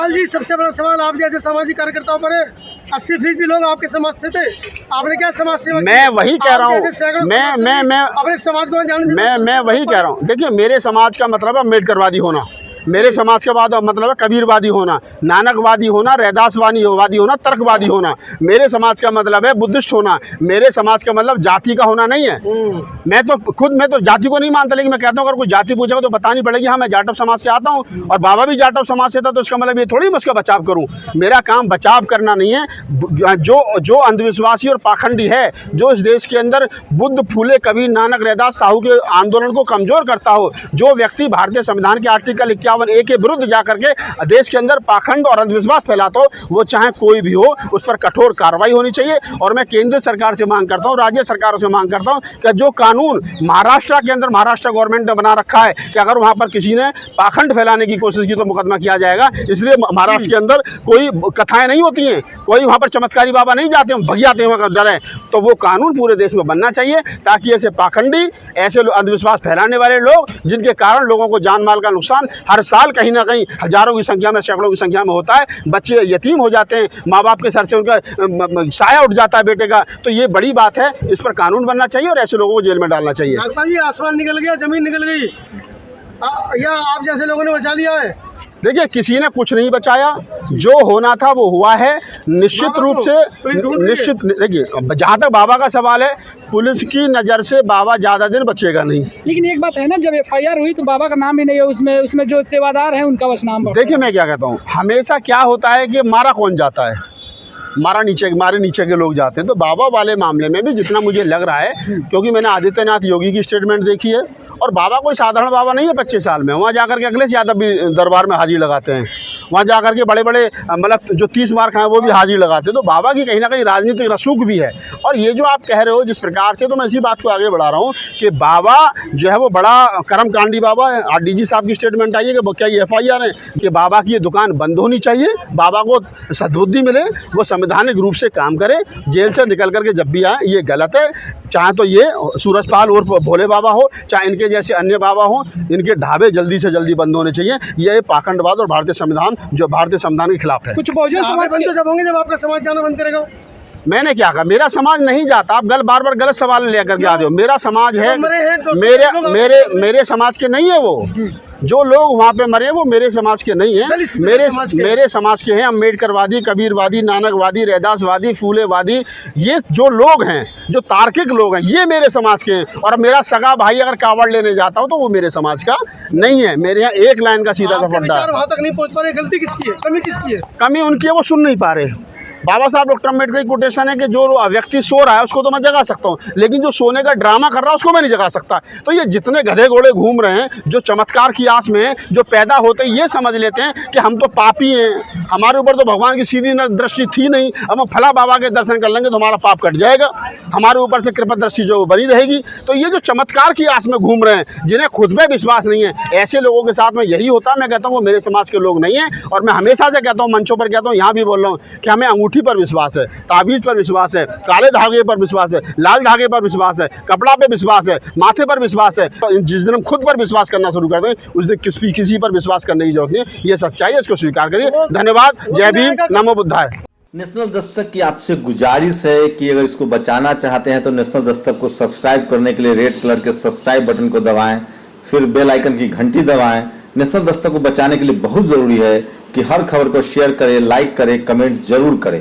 जी, सबसे बड़ा सवाल आप जैसे सामाजिक कार्यकर्ताओं पर है। 80% लोग आपके समाज से थे, आपने क्या समाज सेवा? मैं वही कह रहा हूँ, मैं अपने समाज को जान, मैं वही कह रहा हूँ। देखिए, मेरे समाज का मतलब है अम्बेडकरवादी होना, मेरे समाज के बाद मतलब है कबीरवादी होना, नानकवादी होना, रैदासवादी होना, तर्कवादी होना। मेरे समाज का मतलब है बुद्धिस्ट होना। मेरे समाज का मतलब जाति का होना नहीं है। मैं तो जाति को नहीं मानता, लेकिन मैं कहता हूँ अगर कोई जाति पूछेगा तो बतानी पड़ेगी। हाँ, मैं जाटव समाज से आता हूँ और बाबा भी जाटव समाज से था, तो इसका मतलब ये थोड़ी मैं उसका बचाव करूँ। मेरा काम बचाव करना नहीं है। जो अंधविश्वासी और पाखंडी है, जो इस देश के अंदर बुद्ध, फूले, कबीर, नानक, रैदास, साहू के आंदोलन को कमजोर करता हो, जो व्यक्ति भारतीय संविधान के आर्टिकल 51A के विरुद्ध जाकर के देश के अंदर पाखंड और अंधविश्वास फैलाता हो, वो चाहे कोई भी हो, उस पर कठोर कार्रवाई होनी चाहिए। और मैं केंद्र सरकार से मांग करता हूँ, राज्य सरकारों से मांग करता हूँ कि जो कानून महाराष्ट्र के अंदर महाराष्ट्र गवर्नमेंट ने बना रखा है कि अगर वहाँ पर किसी ने पाखंड फैलाने की कोशिश की तो मुकदमा किया जाएगा। इसलिए महाराष्ट्र के अंदर कोई कथाएं नहीं होती हैं, कोई वहाँ पर चमत्कारी बाबा नहीं जाते हैं, भग जाते हैं वहाँ डर है। तो वो कानून पूरे देश में बनना चाहिए, ताकि ऐसे पाखंडी, ऐसे अंधविश्वास फैलाने वाले लोग, जिनके कारण लोगों को जान माल का नुकसान हर हर साल कहीं ना कहीं हजारों की संख्या में, सैकड़ों की संख्या में होता है। बच्चे यतीम हो जाते हैं, माँ बाप के सर से उनका साया उठ जाता है बेटे का। तो ये बड़ी बात है, इस पर कानून बनना चाहिए और ऐसे लोगों को जेल में डालना चाहिए। नागपाल जी, आसमान निकल गया, जमीन निकल गई, या आप जैसे लोगों ने बचा लिया है? देखिए, किसी ने कुछ नहीं बचाया, जो होना था वो हुआ है। निश्चित रूप से देखिए, जहाँ तक बाबा का सवाल है, पुलिस की नज़र से बाबा ज़्यादा दिन बचेगा नहीं। लेकिन एक बात है ना, जब FIR हुई तो बाबा का नाम ही नहीं है उसमें जो सेवादार हैं उनका बस नाम। देखिए, मैं क्या कहता हूँ, हमेशा क्या होता है कि मारा कौन जाता है, मारे नीचे के लोग जाते हैं। तो बाबा वाले मामले में भी जितना मुझे लग रहा है, क्योंकि मैंने आदित्यनाथ योगी की स्टेटमेंट देखी है, और बाबा कोई साधारण बाबा नहीं है 25 साल में। वहाँ जाकर के अखिलेश यादव भी दरबार में हाजिरी लगाते हैं, वहाँ जाकर के बड़े बड़े मतलब जो 30 मार खाए वो भी हाजिरी लगाते हैं। तो बाबा की कहीं ना कहीं राजनीतिक रसूख भी है। और ये जो आप कह रहे हो जिस प्रकार से, तो मैं इसी बात को आगे बढ़ा रहा हूँ कि बाबा जो है वो बड़ा कर्मकांडी बाबा है। DG साहब की स्टेटमेंट आई है कि क्या ये FIR है कि बाबा की ये दुकान बंद होनी चाहिए, बाबा को सद्बुद्धि मिले, वो संवैधानिक रूप से काम करे, जेल से निकल करके जब भी आए। ये गलत है। चाहे तो ये सूरजपाल और भोले बाबा हो, चाहे इनके जैसे अन्य बाबा हो, इनके ढाबे जल्दी से जल्दी बंद होने चाहिए। ये पाखंडवाद और भारतीय संविधान जो भारतीय संविधान के खिलाफ है। कुछ बहुजन समाज बंद तो जब होंगे जब आपका समाज जाना बंद करेगा। मैंने क्या कहा, मेरा समाज नहीं जाता। आप बार बार गलत सवाल लेकर के आते हो। मेरा समाज है, मेरे समाज के नहीं है वो। जो लोग वहाँ पे मरे वो मेरे समाज के नहीं हैं, मेरे समाज के हैं। अम्बेडकरवादी, कबीरवादी, नानकवादी, रैदासवादी, फूलेवादी, ये जो लोग हैं, जो तार्किक लोग हैं, ये मेरे समाज के हैं। और मेरा सगा भाई अगर कावड़ लेने जाता हूँ तो वो मेरे समाज का नहीं है। मेरे यहाँ एक लाइन का सीधा सफरदार। वहाँ तक नहीं पहुँच पा रहे, गलती किसकी है, कमी किसकी है? कमी उनकी है, वो सुन नहीं पा रहे। बाबा साहब डॉक्टर अम्बेडकर की कोटेशन है कि जो व्यक्ति सो रहा है उसको तो मैं जगा सकता हूँ, लेकिन जो सोने का ड्रामा कर रहा है उसको मैं नहीं जगा सकता। तो ये जितने गधे घोड़े घूम रहे हैं, जो चमत्कार की आस में जो पैदा होते हैं, ये समझ लेते हैं कि हम तो पापी हैं, हमारे ऊपर तो भगवान की सीधी दृष्टि थी नहीं, अब हम फला बाबा के दर्शन कर लेंगे तो हमारा पाप कट जाएगा, हमारे ऊपर से कृपा दृष्टि जो बनी रहेगी। तो ये जो चमत्कार की आस में घूम रहे हैं, जिन्हें खुद पे विश्वास नहीं है, ऐसे लोगों के साथ में यही होता है। मैं कहता हूँ वो मेरे समाज के लोग नहीं हैं। और मैं हमेशा से कहता हूँ, मंचों पर कहता हूँ, यहाँ भी बोल रहा हूँ कि हमें अंगूठी पर विश्वास है, ताबीज पर विश्वास है, काले धागे पर विश्वास है, लाल धागे पर विश्वास है, कपड़ा पे विश्वास है, माथे पर विश्वास है। जिस दिन हम खुद पर विश्वास करना शुरू करते हैं उस दिन किसी पर विश्वास करने की जरूरत नहीं। ये सच्चाई है, इसको स्वीकार करिए। धन्यवाद। जय भीम, नमो बुद्धाय। नेशनल दस्तक की आपसे गुजारिश है कि अगर इसको बचाना चाहते हैं तो नेशनल दस्तक को सब्सक्राइब करने के लिए रेड कलर के सब्सक्राइब बटन को दबाएं, फिर बेल आइकन की घंटी दबाएं। नेशनल दस्तक को बचाने के लिए बहुत जरूरी है कि हर खबर को शेयर करें, लाइक करें, कमेंट जरूर करें।